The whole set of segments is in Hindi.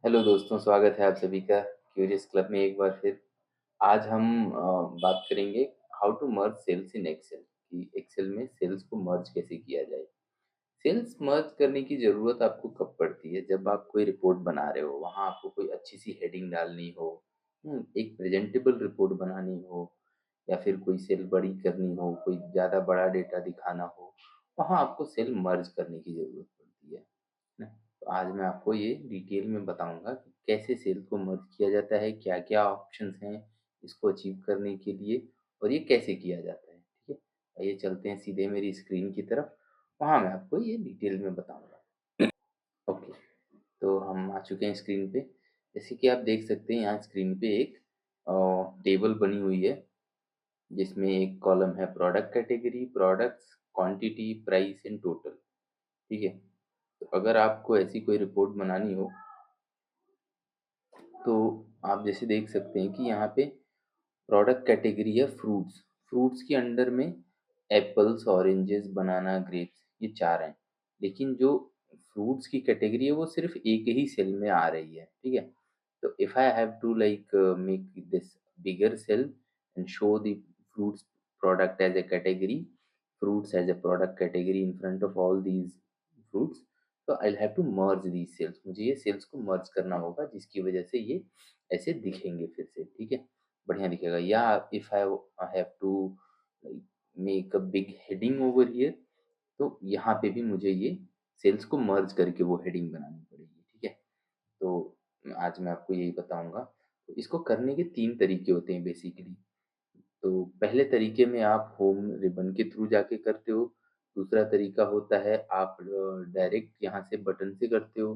हेलो दोस्तों, स्वागत है आप सभी का क्यूरियस क्लब में एक बार फिर। आज हम बात करेंगे how to merge cells in Excel कि एक्सेल में सेल्स को मर्ज कैसे किया जाए। सेल्स मर्ज करने की ज़रूरत आपको कब पड़ती है? जब आप कोई रिपोर्ट बना रहे हो, वहाँ आपको कोई अच्छी सी हेडिंग डालनी हो, एक प्रेजेंटेबल रिपोर्ट बनानी हो, या फिर कोई सेल बड़ी करनी हो, कोई ज़्यादा बड़ा डेटा दिखाना हो, वहाँ आपको सेल मर्ज करने की ज़रूरत पड़ती है ना। तो आज मैं आपको ये डिटेल में बताऊंगा कि कैसे सेल को मर्ज किया जाता है, क्या क्या ऑप्शंस हैं इसको अचीव करने के लिए, और ये कैसे किया जाता है। ठीक है, आइए चलते हैं सीधे मेरी स्क्रीन की तरफ, वहाँ मैं आपको ये डिटेल में बताऊंगा। ओके, तो हम आ चुके हैं स्क्रीन पे। जैसे कि आप देख सकते हैं यहाँ स्क्रीन पे एक टेबल बनी हुई है, जिसमें एक कॉलम है product category, products, quantity, price and total. ठीक है, तो अगर आपको ऐसी कोई रिपोर्ट बनानी हो तो आप जैसे देख सकते हैं कि यहाँ पे प्रोडक्ट कैटेगरी है फ्रूट्स। फ्रूट्स के अंडर में एप्पल्स, ऑरेंजेस, बनाना, ग्रेप्स, ये चार हैं। लेकिन जो फ्रूट्स की कैटेगरी है वो सिर्फ एक ही सेल में आ रही है। ठीक है, तो if I have to like make this bigger cell and show the fruits product as a category, fruits as a product category in front of all these fruits, तो I have to merge these cells. मुझे ये सेल्स को मर्ज करना होगा, जिसकी वजह से ये ऐसे दिखेंगे फिर से। ठीक है, बढ़िया दिखेगा। या if I have to make a big heading over here, तो यहाँ पे भी मुझे ये सेल्स को मर्ज करके वो हेडिंग बनानी पड़ेगी। ठीक है, तो आज मैं आपको यही बताऊंगा। तो इसको करने के तीन तरीके होते हैं बेसिकली। तो पहले तरीके में आप होम रिबन के थ्रू जाके करते हो। दूसरा तरीका होता है आप डायरेक्ट यहाँ से बटन से करते हो।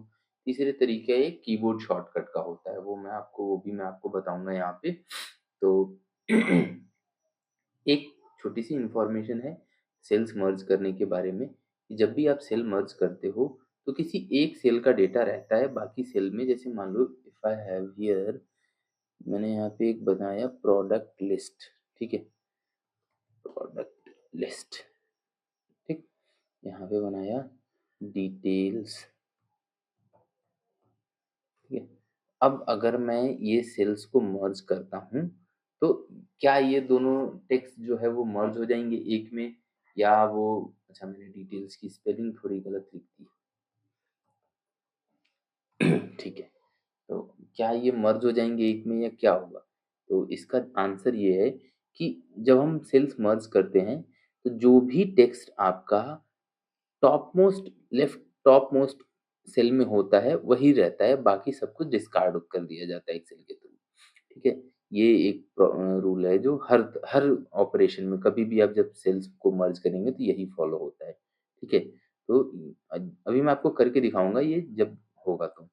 तीसरे तरीका एक कीबोर्ड शॉर्टकट का होता है, वो भी मैं आपको बताऊंगा यहाँ पे। तो एक छोटी सी इंफॉर्मेशन है सेल्स मर्ज करने के बारे में, कि जब भी आप सेल मर्ज करते हो तो किसी एक सेल का डेटा रहता है बाकी सेल में। जैसे मान लो इफ आई हैव हियर, मैंने यहाँ पे एक बनाया प्रोडक्ट लिस्ट। ठीक है, प्रोडक्ट लिस्ट, ठीक, यहाँ पे बनाया डिटेल्स। ठीक है, अब अगर मैं ये सेल्स को मर्ज करता हूँ तो क्या ये दोनों टेक्स्ट जो है वो मर्ज हो जाएंगे एक में, या वो, अच्छा मैंने डिटेल्स की स्पेलिंग थोड़ी गलत लिख दी। ठीक है, तो क्या ये मर्ज हो जाएंगे एक में या क्या होगा? तो इसका आंसर ये है कि जब हम सेल्स मर्ज करते हैं तो जो भी टेक्स्ट आपका top most left top most cell में होता है वही रहता है, बाकी सब कुछ डिस्कार्ड कर दिया जाता है एक्सेल के थ्रू। ठीक है, ये एक रूल है जो हर हर ऑपरेशन में कभी भी आप जब सेल्स को मर्ज करेंगे तो यही फॉलो होता है। ठीक है, तो अभी मैं आपको करके दिखाऊंगा ये जब होगा तो,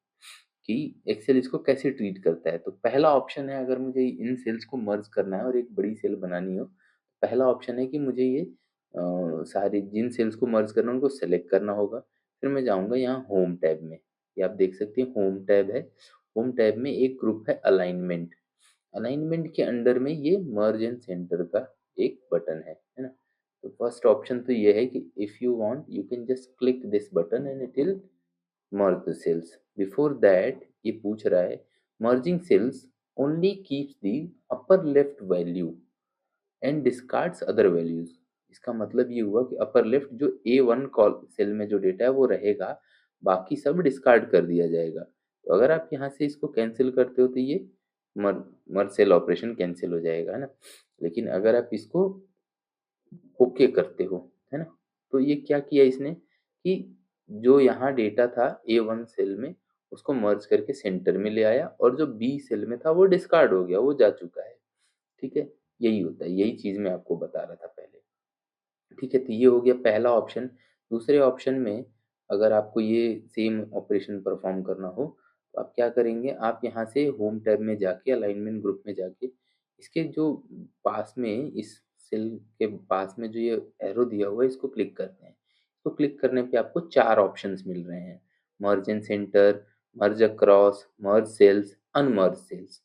कि एक्सेल इसको कैसे ट्रीट करता है। तो पहला ऑप्शन है, अगर मुझे इन सेल्स को मर्ज करना है और एक बड़ी सेल बनानी हो, पहला ऑप्शन है कि मुझे ये सारे जिन सेल्स को मर्ज करना है उनको सेलेक्ट करना होगा। फिर मैं जाऊंगा यहाँ होम टैब में, ये आप देख सकते हैं होम टैब है। होम टैब में एक ग्रुप है अलाइनमेंट। अलाइनमेंट के अंडर में ये मर्ज एंड सेंटर का एक बटन है ना। तो फर्स्ट ऑप्शन तो ये है कि if you want you can just click this button and it will merge the cells. Before that ये पूछ रहा है merging cells only keeps the upper left value and discards other values. इसका मतलब ये हुआ कि अपर लेफ्ट जो A1 कॉल सेल में जो डेटा है वो रहेगा, बाकी सब डिस्कार्ड कर दिया जाएगा। तो अगर आप यहाँ से इसको कैंसिल करते हो तो ये मर मर सेल ऑपरेशन कैंसिल हो जाएगा, है ना। लेकिन अगर आप इसको ओके करते हो, है ना, तो ये क्या किया इसने कि जो यहाँ डेटा था A1 सेल में उसको मर्ज करके सेंटर में ले आया, और जो B सेल में था वो डिस्कार्ड हो गया, वो जा चुका है। ठीक है, यही होता है, यही चीज मैं आपको बता रहा था पहले। ठीक है, तो ये हो गया पहला ऑप्शन। दूसरे ऑप्शन में अगर आपको ये सेम ऑपरेशन परफॉर्म करना हो तो आप क्या करेंगे, आप यहाँ से होम टैब में जाके अलाइनमेंट ग्रुप में जाके इसके जो पास में इस सेल के पास में जो ये एरो दिया हुआ है इसको क्लिक करते हैं। इसको क्लिक करने पे आपको चार ऑप्शंस मिल रहे हैं, मर्ज इन सेंटर, मर्ज across, merge cells, unmerge sales.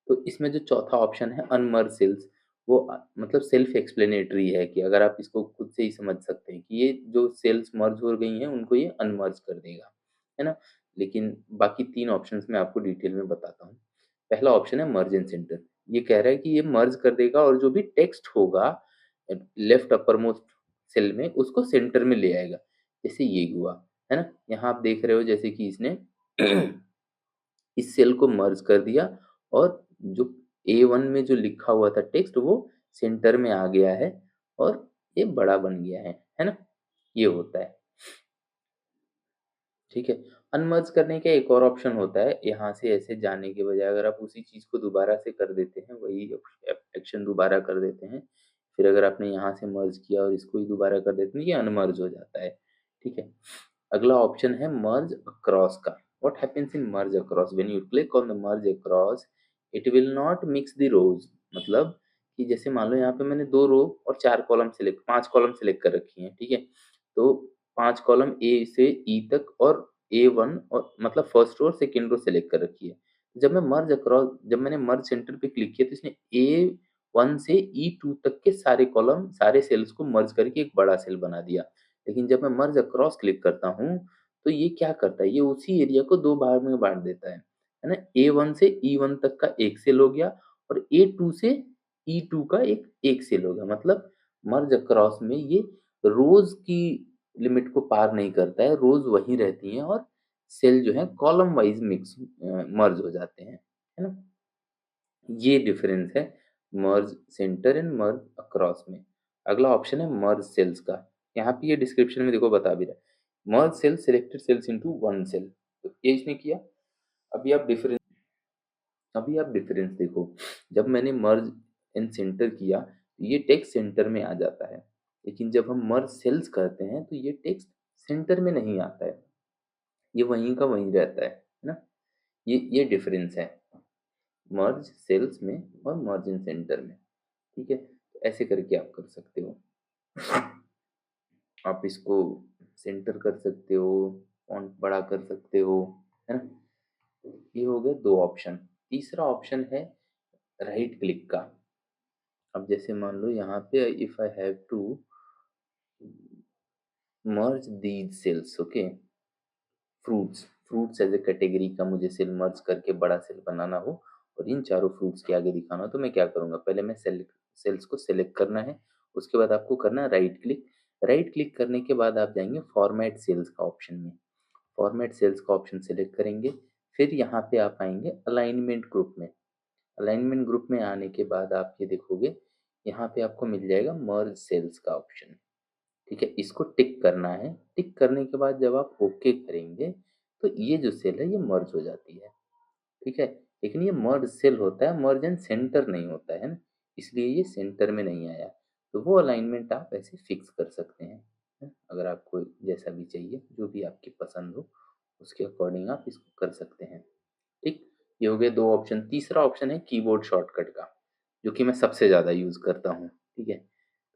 तो इसमें जो चौथा ऑप्शन है अनमर्ज सेल्स, वो मतलब सेल्फ एक्सप्लेनेटरी है, कि अगर आप इसको खुद से ही समझ सकते हैं कि ये जो सेल्स मर्ज हो गई हैं उनको ये अनमर्ज कर देगा, है ना। लेकिन बाकी 3 ऑप्शंस मैं आपको डिटेल में बताता हूँ। पहला ऑप्शन है मर्ज इन सेंटर। ये कह रहा है कि ये मर्ज कर देगा और जो भी टेक्स्ट होगा लेफ्ट अपर मोस्ट सेल में उसको सेंटर में ले आएगा। जैसे ये हुआ, है ना? यहाँ आप देख रहे हो जैसे कि इसने इस सेल को मर्ज कर दिया और जो A1 में जो लिखा हुआ था टेक्स्ट वो सेंटर में आ गया है और ये बड़ा बन गया है ना? ये होता है, ठीक है। अनमर्ज करने का एक और ऑप्शन होता है, यहाँ से ऐसे जाने के बजाय अगर आप उसी चीज़ को दोबारा से कर देते हैं, वही एक्शन दोबारा कर देते हैं, फिर अगर आपने यहाँ से मर्ज किया और इसको ही दोबारा कर देते हैं, ये अनमर्ज हो जाता है, ठीक है। अगला ऑप्शन है मर्ज अक्रॉस का। What happens in merge across? When you click on the merge across it will not mix the rows. मतलब कि जैसे मान लो यहाँ पे मैंने 2 रो और 4 कॉलम सेलेक्ट 5 कॉलम सेलेक्ट कर रखी हैं, ठीक है। तो 5 कॉलम ए से ई तक और A1 और मतलब फर्स्ट रो और सेकंड रो सेलेक्ट कर रखी है। जब मैंने मर्ज सेंटर पे क्लिक किया तो इसने A1 से E2 तक के सारे कॉलम सारे सेल्स को मर्ज करके एक बड़ा सेल बना दिया। लेकिन जब मैं मर्ज अक्रॉस क्लिक करता हूँ तो ये क्या करता है, ये उसी एरिया को 2 भाग में बाँट देता है ना? A1 से E1 तक का एक सेल हो गया और A2 से E2 का एक सेल हो गया। मतलब मर्ज अक्रॉस में ये रोज़ की लिमिट को पार नहीं करता है, रोज़ वहीं रहती हैं और सेल जो है कॉलम वाइज़ मर्ज हो जाते हैं, है ना? ये डिफरेंस है मर्ज सेंटर एंड मर्ज अक्रॉस में। अगला ऑप्शन है मर्ज सेल्स का। यहाँ पे ये डिस्क्रिप्शन में देखो बता भी रहा है। Merge cell selected cells into one cell. तो ये इसने किया। अभी आप डिफरेंस अभी आप डिफरेंस देखो। जब मैंने मर्ज एंड सेंटर किया तो ये टेक्स्ट सेंटर में आ जाता है। लेकिन जब हम मर्ज सेल्स करते हैं तो ये टेक्स्ट सेंटर में नहीं आता है। ये वहीं का वहीं रहता है ना? ये डिफरेंस है मर्ज सेल्स में और मर्ज इन सेंटर में, ठीक है। तो ऐसे करके आप कर सकते हो। आप इसको सेंटर कर सकते हो, फॉन्ट बड़ा कर सकते हो, है ना? ये हो गए 2 ऑप्शन। तीसरा ऑप्शन है राइट क्लिक का। अब जैसे मान लो यहाँ पे if I have to merge these cells, okay, fruits as a category का मुझे सेल मर्ज करके बड़ा सेल बनाना हो और इन चारों फ्रूट्स के आगे दिखाना हो तो मैं क्या करूँगा? पहले मैं सेल्स को सेलेक्ट करना है, उसके बाद आपको करना है राइट क्लिक। राइट क्लिक करने के बाद आप जाएंगे फॉर्मेट सेल्स का ऑप्शन में। फॉर्मेट सेल्स का ऑप्शन सेलेक्ट करेंगे, फिर यहाँ पे आप आएंगे अलाइनमेंट ग्रुप में। अलाइनमेंट ग्रुप में आने के बाद आप ये देखोगे, यहाँ पे आपको मिल जाएगा मर्ज सेल्स का ऑप्शन, ठीक है। इसको टिक करना है। टिक करने के बाद जब आप ओके करेंगे तो ये जो सेल है ये मर्ज हो जाती है, ठीक है। लेकिन ये मर्ज सेल होता है, मर्ज एंड सेंटर नहीं होता है ना, इसलिए ये सेंटर में नहीं आया। तो वो अलाइनमेंट आप ऐसे फिक्स कर सकते हैं, है? अगर आपको जैसा भी चाहिए, जो भी आपकी पसंद हो उसके अकॉर्डिंग आप इसको कर सकते हैं, ठीक। ये हो गए 2 ऑप्शन। तीसरा ऑप्शन है कीबोर्ड शॉर्टकट का, जो कि मैं सबसे ज़्यादा यूज़ करता हूँ, ठीक है।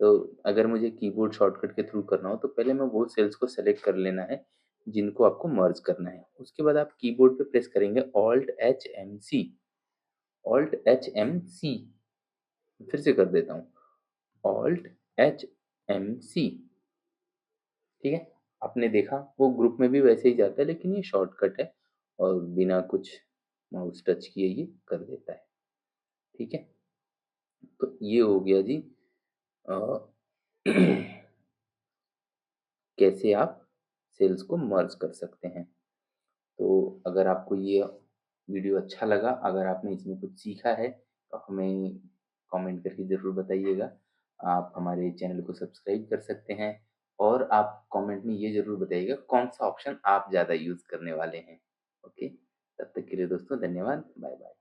तो अगर मुझे कीबोर्ड शॉर्टकट के थ्रू करना हो तो पहले मैं वो सेल्स को सेलेक्ट कर लेना है जिनको आपको मर्ज करना है। उसके बाद आप कीबोर्ड पे प्रेस करेंगे ऑल्ट एच एम सी। फिर से कर देता हूँ, ऑल्ट एच एम सी, ठीक है। आपने देखा वो ग्रुप में भी वैसे ही जाता है, लेकिन ये शॉर्टकट है और बिना कुछ माउस टच किए ये कर देता है, ठीक है। तो ये हो गया जी अ, कैसे आप सेल्स को मर्ज कर सकते हैं। तो अगर आपको ये वीडियो अच्छा लगा, अगर आपने इसमें कुछ सीखा है तो हमें कमेंट करके ज़रूर बताइएगा। आप हमारे चैनल को सब्सक्राइब कर सकते हैं और आप कमेंट में ये ज़रूर बताइएगा कौन सा ऑप्शन आप ज़्यादा यूज़ करने वाले हैं। ओके, तब तक के लिए दोस्तों धन्यवाद, बाय बाय।